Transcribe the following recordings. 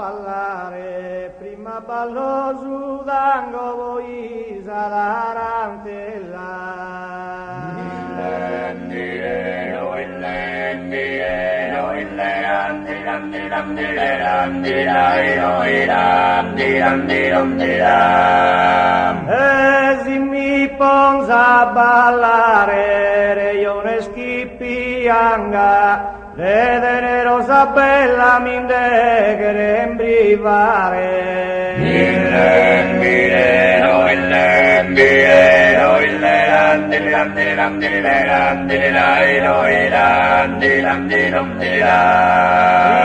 ballare, prima ballo sudango, poi salarantella. E se mi ponza a ballare, io ne schippianga, vedere rosa bella mi indeghere in brivare.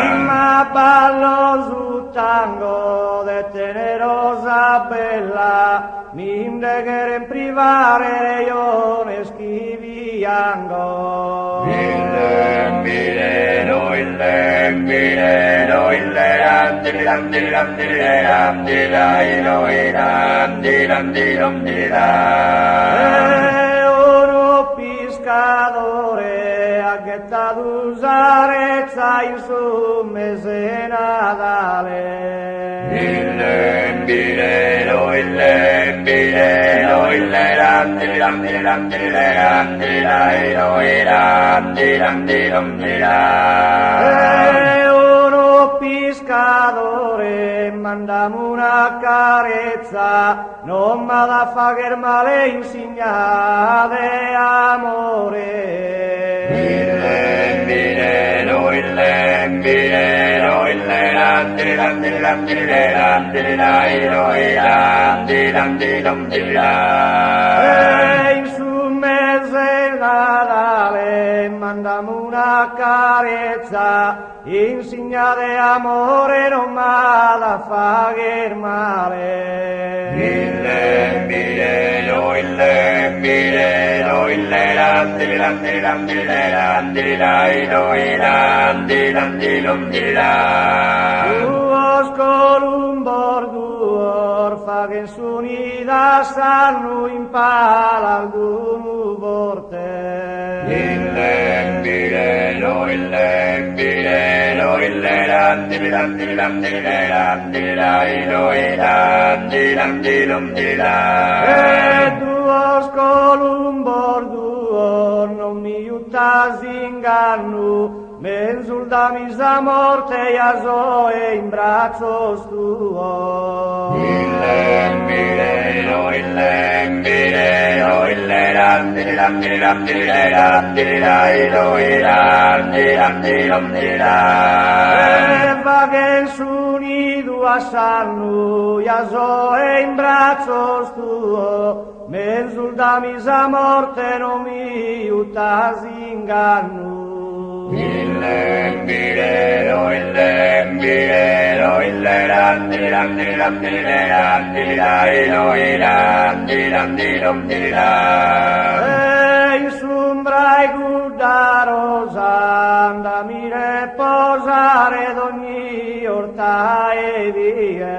Prima ballo su tango de tenerosa bella, mi indeghere in privare, io ne schiviango. Chiametta d'usarezza in su mese Natale. Il lembirelo, il lembirelo, il leram, diram, diram, diram, diram, diram, diram, diram, E uno pescatore mandami una carezza, non m'ha da fare male insegnate amore. il lembirelo, il lembirelo, il leram, diram, diram, diram, diram, diram, diram, diram. E in su mese Natale mandami una carezza, insegnate amore non m'ha da fare male. Il lembirelo, il lembirelo, il leram, diram, diram, diram, diram, diram, diram, diram. Duos columbor duor faguen s'unida sanno in pala algun vorte. Il lembirelo, il lembirelo, il leram, diram, diram, diram, diram, diram, diram, diram. E duos columbor duor non mi iutas ingannu, mensul da misa morte iaso e in brazzos tuos. Il lembirelo, il lembirelo, il leram, diram, diram, diram, diram, diram, diram, diram. E vaguen s'unidu a sannu, iaso e in brazzos tuo, mensul da misa morte non mi iutas ingannu. Il lembirelo, il lembirelo, il leram, diram, diram, diram, diram, diram, diram, diram. E in sumbrai gudda rosa, andami reposare d'ogni orta e vie.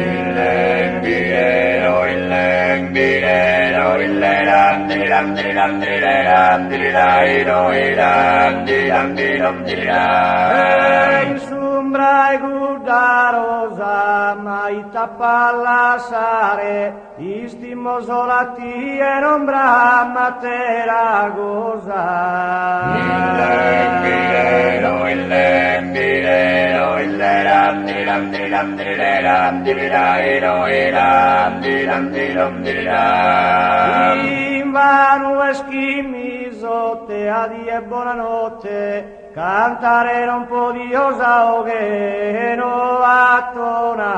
Il lembirelo, il lembirelo, il leram, diram, diram, diram, diram, diram, diram, diram. E in sumbrai gudda rosa, mai tappa lasciare, istimo solati e non brama te goza. Il lembirelo, il lembirelo, il leram, diram, diram, diram, diram, diram, diram, diram. Invano e schimisotte, addio e buonanotte, cantare non può Diosa che no attona.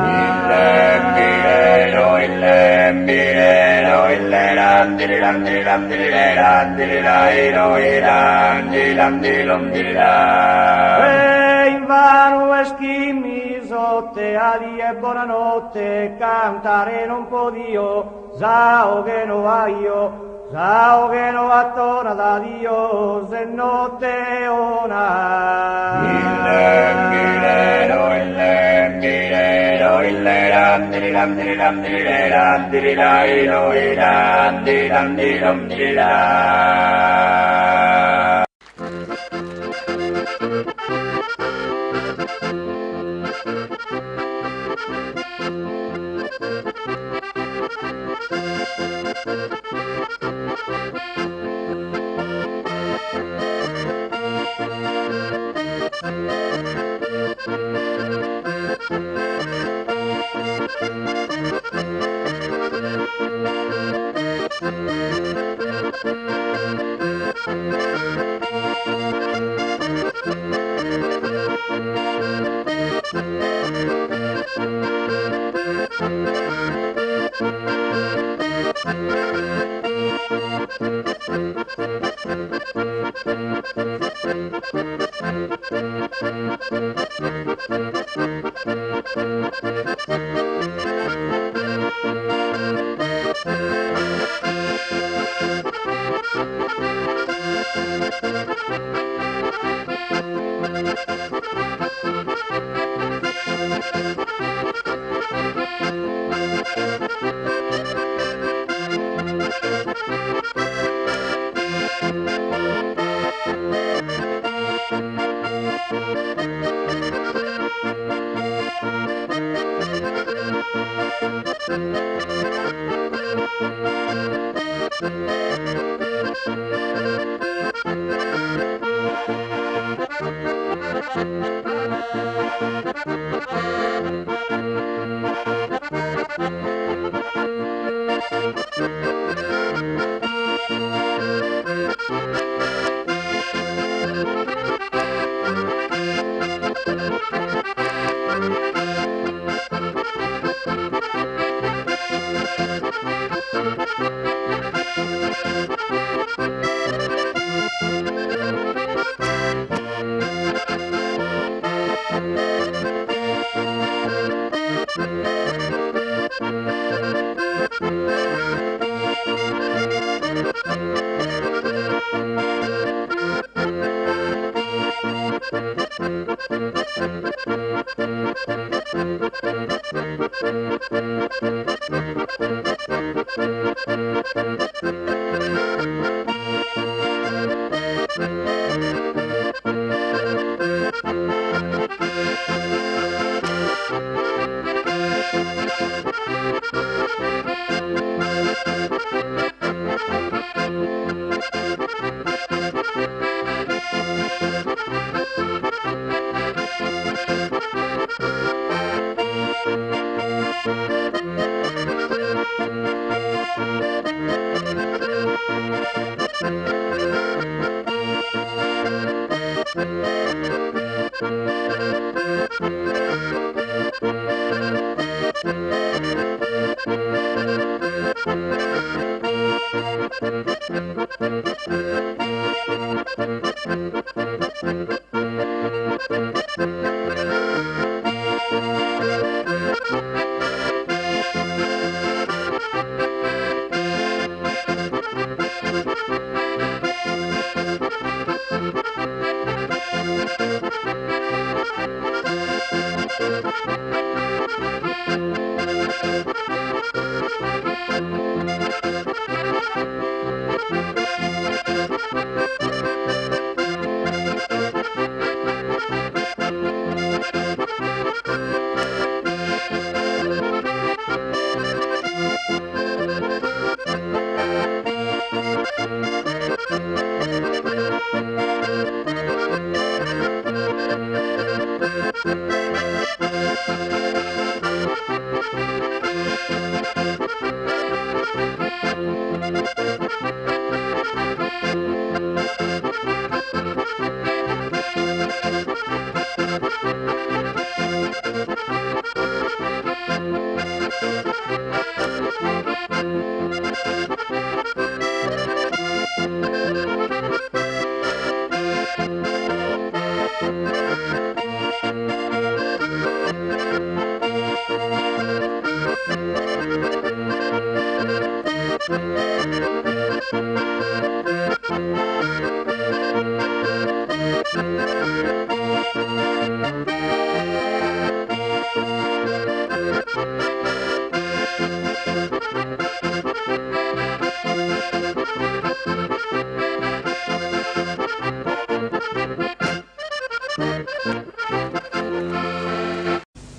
Il lembirelo, il lembirelo, il leram, diram, diram, diram, diram, diram, diram, diram. E invano e schimisotte, addio e buonanotte, cantare non può Dio, sao che no aio. Sao che no attona da Dio se notte ona. Il lembirelo, il lembirelo, il leram, diram, diram, diram, diram, diram, diram, diram.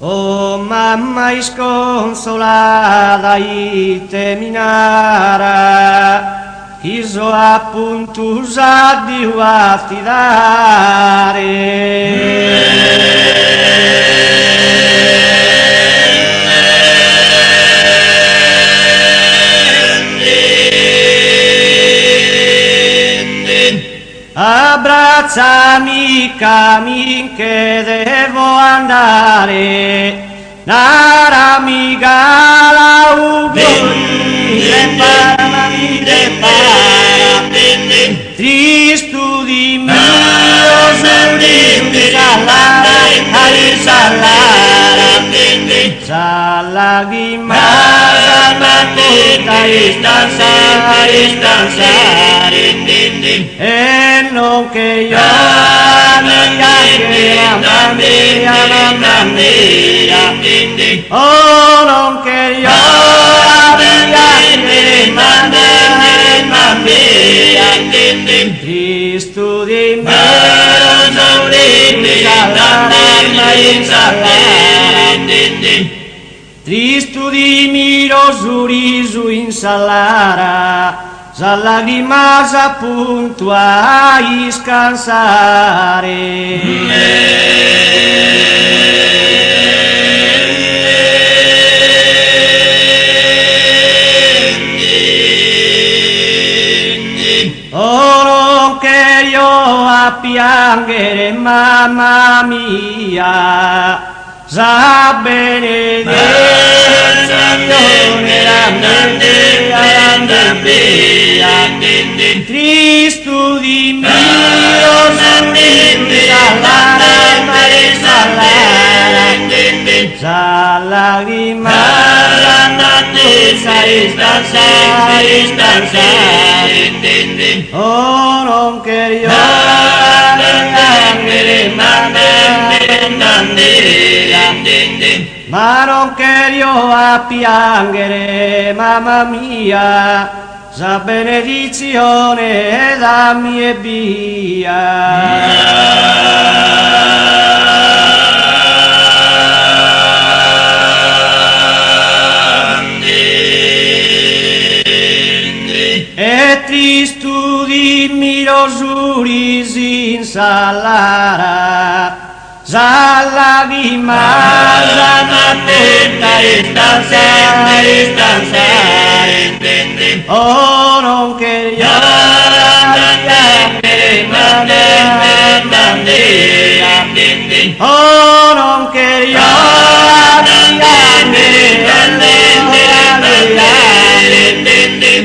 Oh mamma isconsolata ite minara, iso appunto usa di affidare. Abbracciami cammin che devo andare, nara mi gala Cristo di mio salah di masa istanza e non che io oh non che io Cristo di me Cristo di miro sorriso in salara sa lagrima appunto a scansare. Oro che io a piangere, mamma mia, sa benedizione la mia, Cristo di mio, sa lagrima, oh non che io ma non che io a piangere, mamma mia, sa benedizione da mia via. E tristo di miro giuris in salara, sa di masa tutta istanzare, oh non che io oh non che io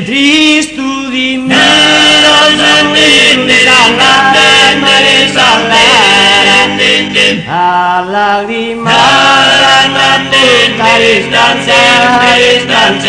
Cristo di me, a lagrima, istanze.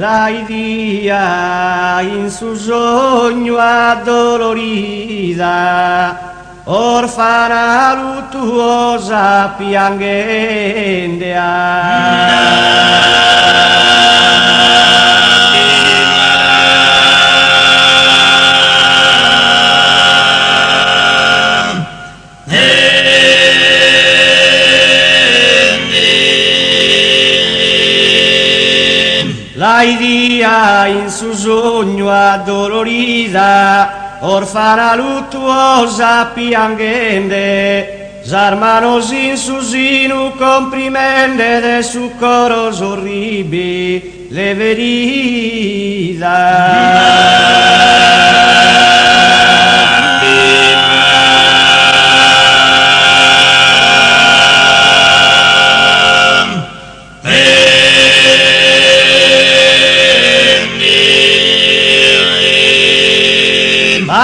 Laidia in su sogno addolorita, orfana luttuosa Laidia in su sogno addolorita, orfana luttuosa piangende, s'armanos in su sinu comprimende de su coros orribi le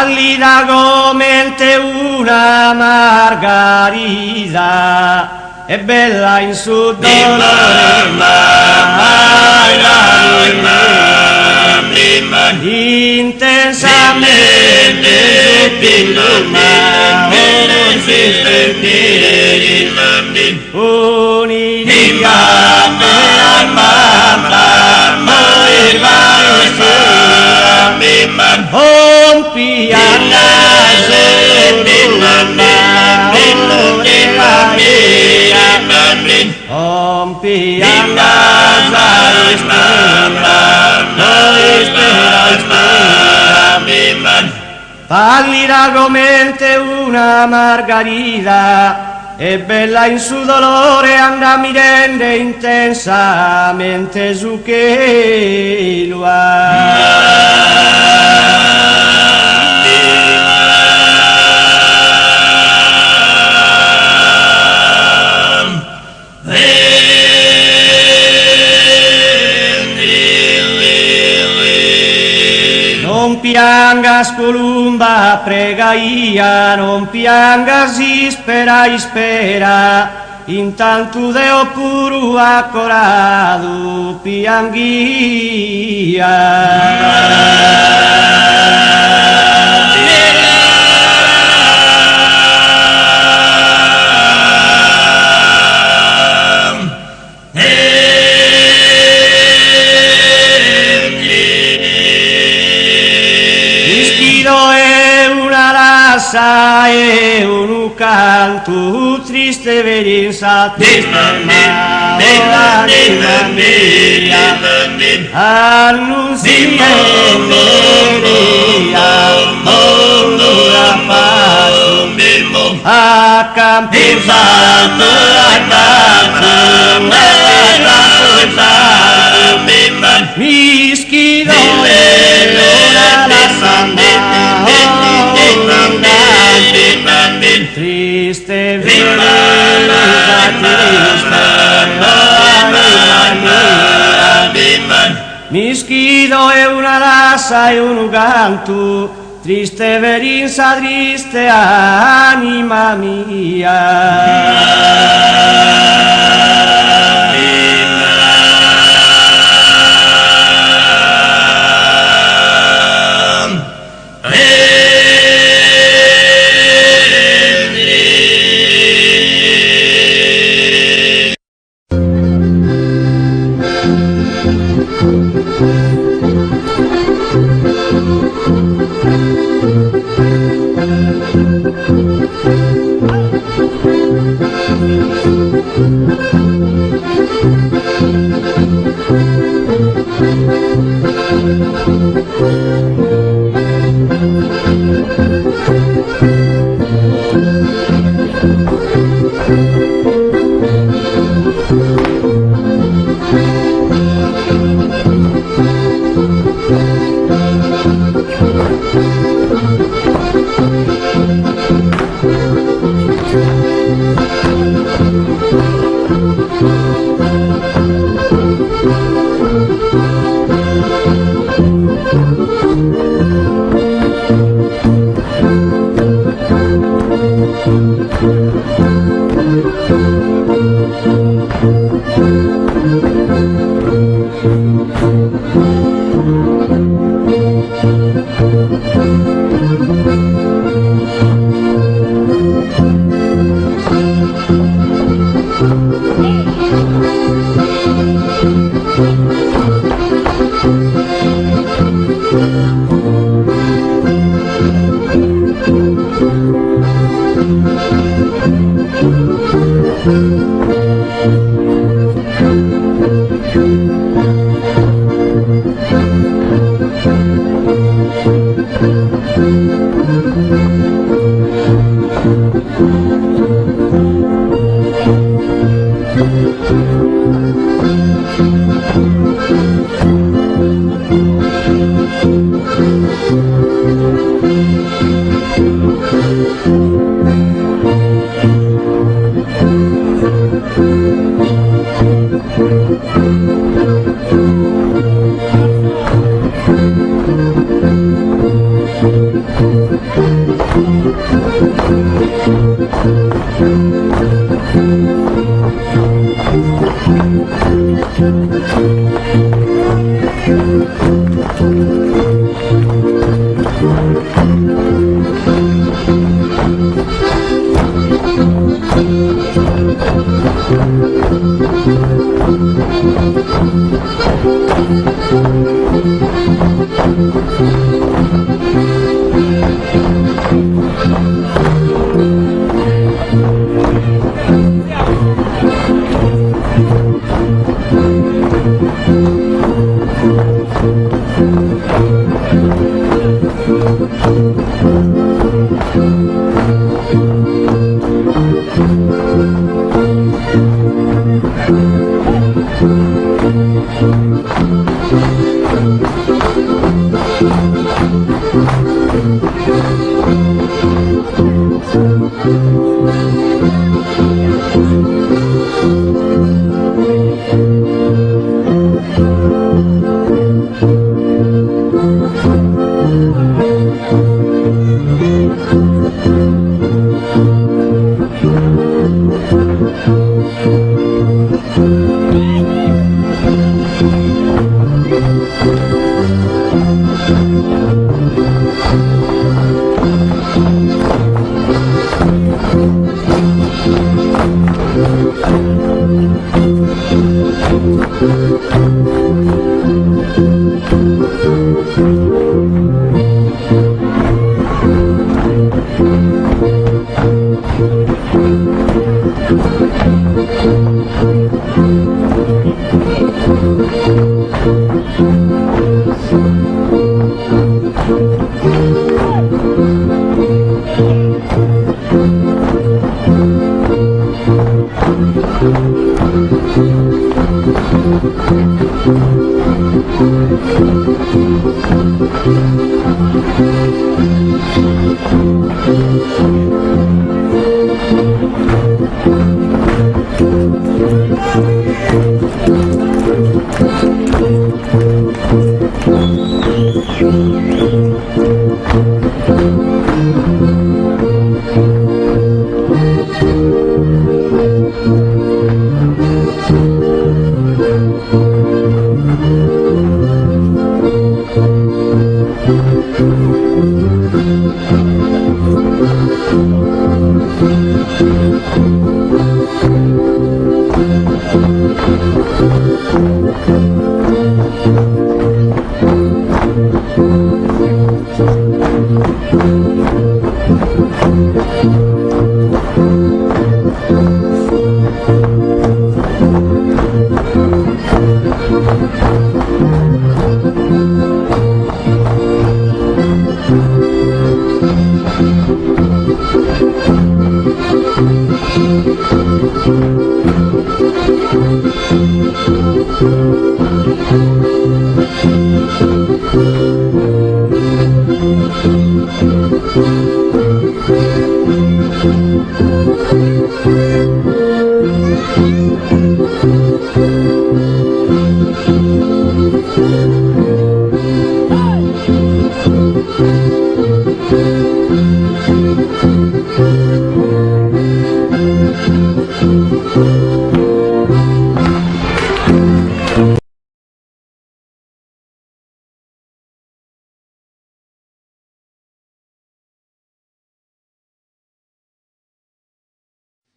pallida come una margarita e bella in su intensamente un'idea pallida come una margarita e bella in su dolore anda mirende intensamente su che lo non piangas Columba pregaia, non piangas ispera, intanto Deo puro accorado e un canto triste vedenza triste ma annunzia la pace a campeggiato mi schido e ora la triste vita mi schido e una rasa e un canto triste verinza triste anima mia. Thank you.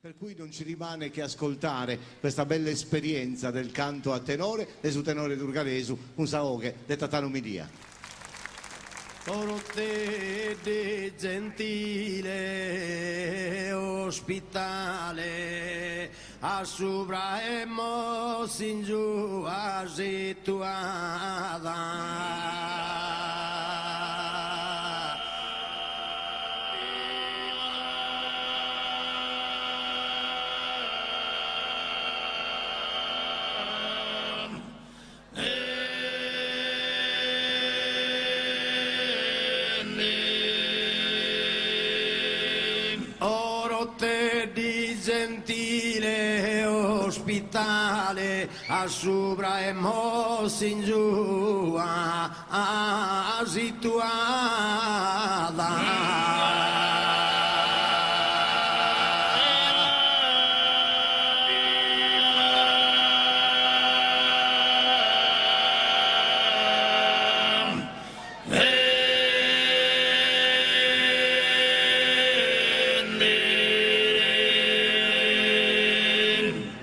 Per cui non ci rimane che ascoltare questa bella esperienza del canto a tenore e su tenore durgaresu, un saoghe de Tatano Midia. Torte de gentile ospitale, a subra hemos in giù situada. ospitale, a sopra e mossi in giù,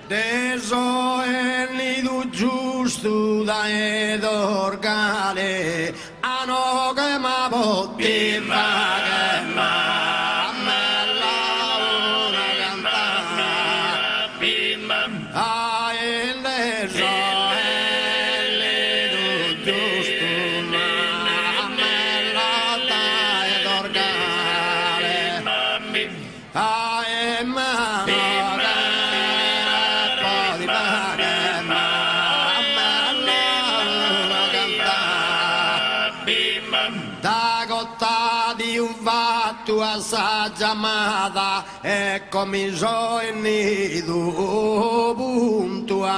Deso e nido giusto da edorgale, ano che ma poteva che ma me la una cantare, a il deso e nido giusto ma me la da edorgale, a e mano da cotta di un fatto assaggia amata, ecco mi so il nido puntuale.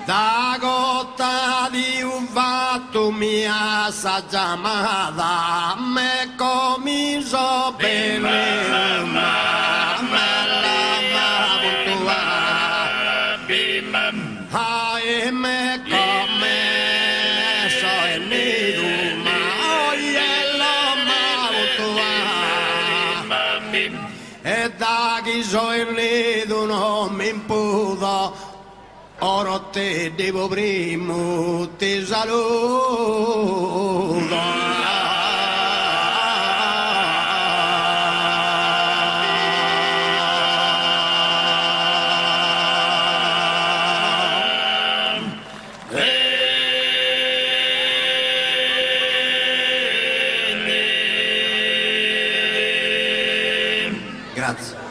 Da cotta di un fatto mi assaggia amata, me comiso bene, ma me la puntuale, e me come so il nido, ma glielo ma puntuale, e da chi so il nido non mi imputo. Ora te devo primo ti saluto. Grazie.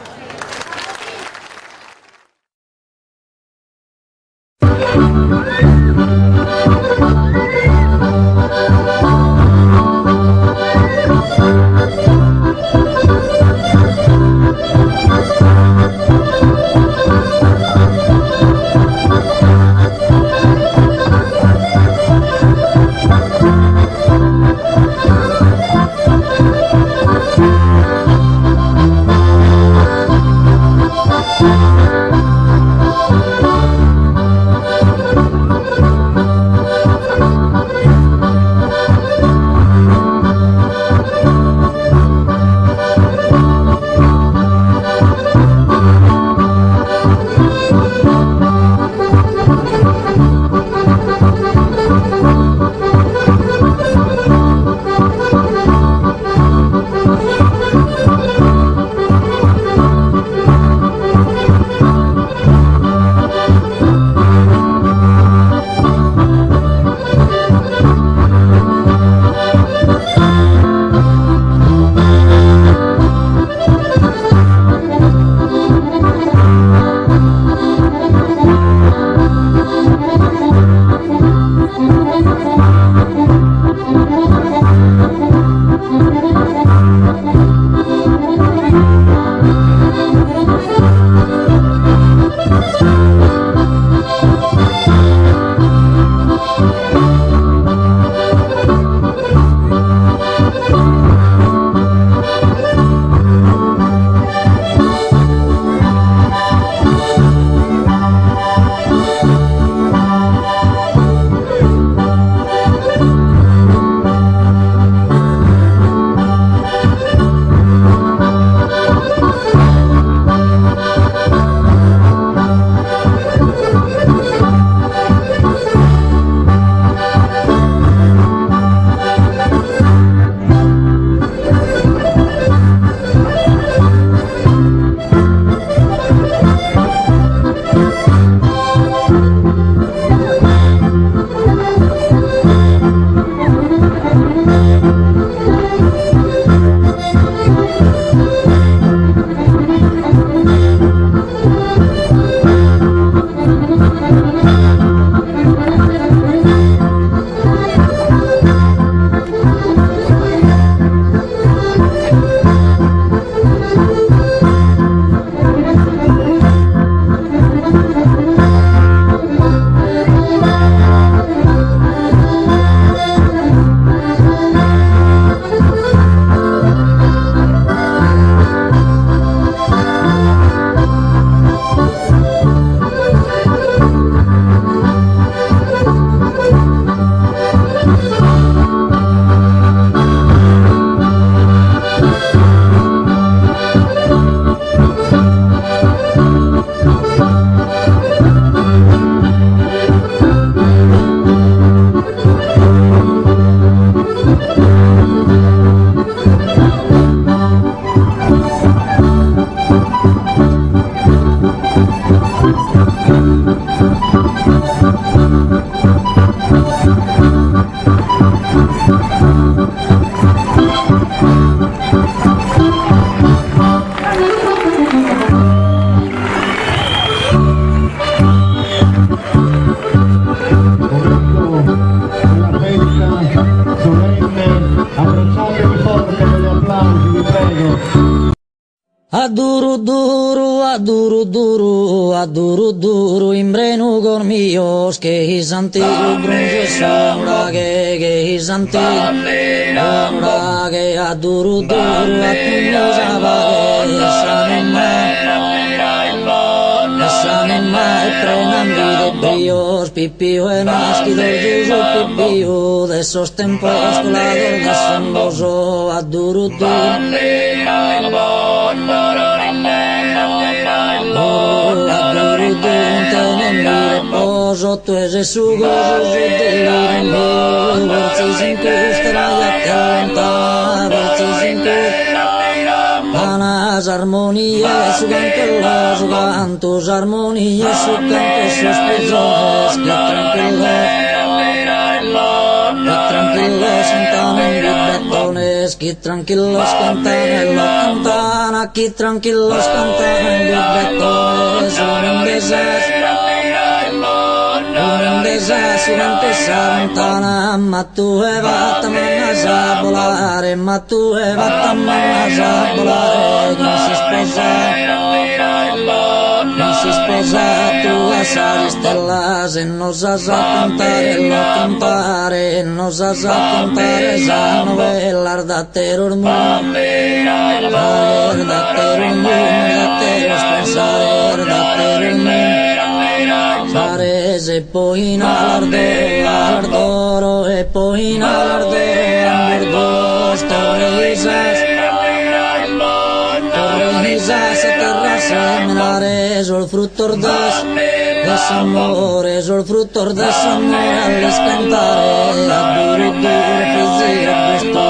duru duru imbrenu gormios que hisanti brunje sombra que hisanti sombra que aduru duru atunosava sanema prenam vide brios pipio en asquidor juju pipio de esos tempos colador de sondoso aduru Reposo tu es Gesù gozo delirando versi sin custera ya canta versi sin Anas armonias su cantos armonias su cantos sus pezones que tranquilos cantan en bitones que tranquilos cantan en la cantana que tranquilos cantan en bitones un desastre santana ma tu e vattene a volare ma tu e vattene a volare non si sposa tu a sali stella se non sa cantare non sa cantare sa novella da terror Sarese poi in alardoro e poi in alardoro Torreisas terra seminare sul fruttor des amore sul fruttor des amore alles cantare adoro fizira questo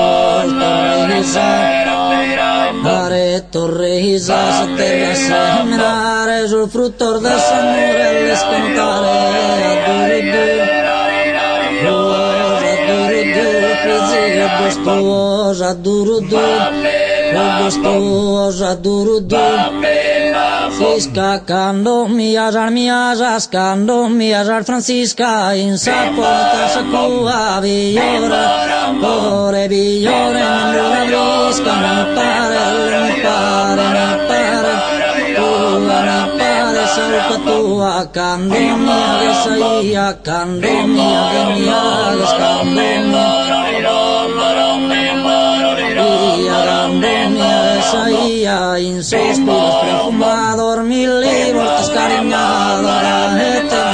Torreisas terra seminare sul fruttor des amore alles cantare gostosa durudu Fisca cando miasas cando miasar Francisca in sapota sacua villora ore villore non brisca mi pare salca tua cando mia che saia cando mia che saia in sospiros perfumador mil voltas cariñado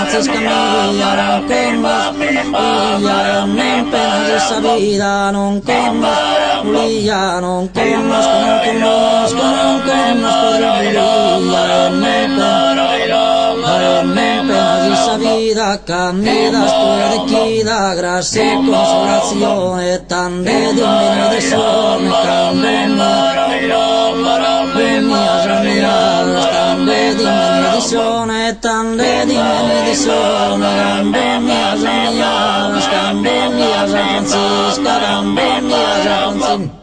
Francisca mía con más brilla non penas de esa vida non con más brilla non con más podré brillar non penas de esa vida camidas tu de equidad gracia y consolación tan de Dios mío de sol me tan de benedizione gambe mia San Francisca gambe mia San Francisca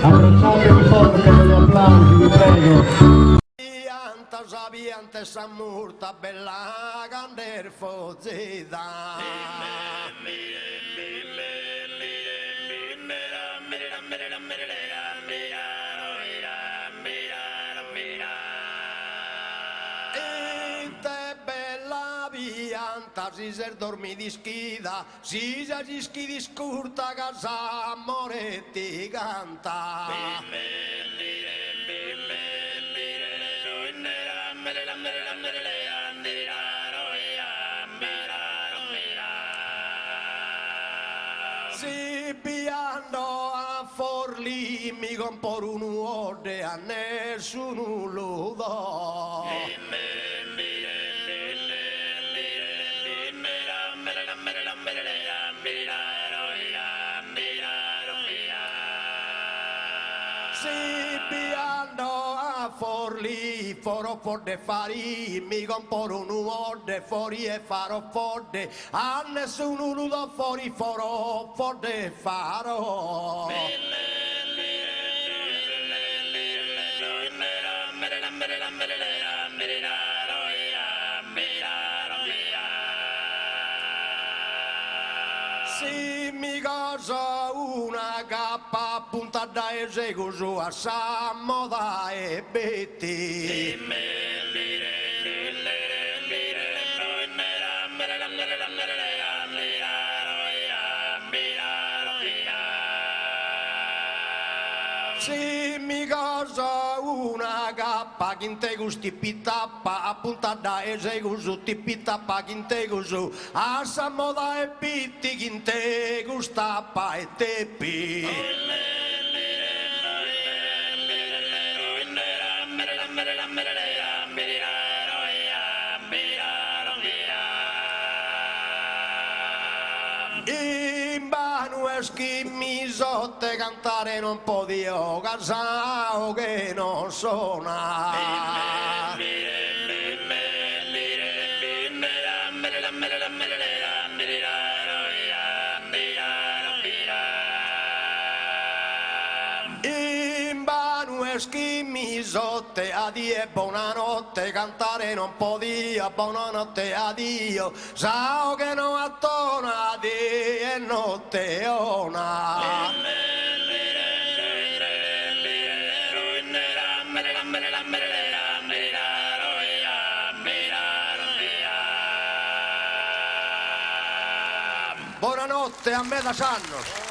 Abbracciatevi forte con gli applausi, vi prego. Pianta sapiente s'ammurta bella gander fozzita. Inte bella pianta si ser dormi di schida, si già di schidi scurta casa moretti canta. Si piano a Forlì mi compor un ode a nessuno lo do. Si piano a Forlì farò forte fari mi compor un ode fuori e farò forte a nessuno lo do fuori farò forte farò. Si mi cosa una cappa punta da eseguo a Samoda e Betti. Si mi cosa una cappa che te gusti pitappa a punta da eseguo ti pitappa che te gusto a Samoda e Pitti che te gustappa e teppi. In vano mi sotte cantare non podio casao che non suona. In vano mi sotte addio e buonanotte cantare non podio buonanotte addio sao che non attona di e notte ona. Buonanotte a me da Sannos.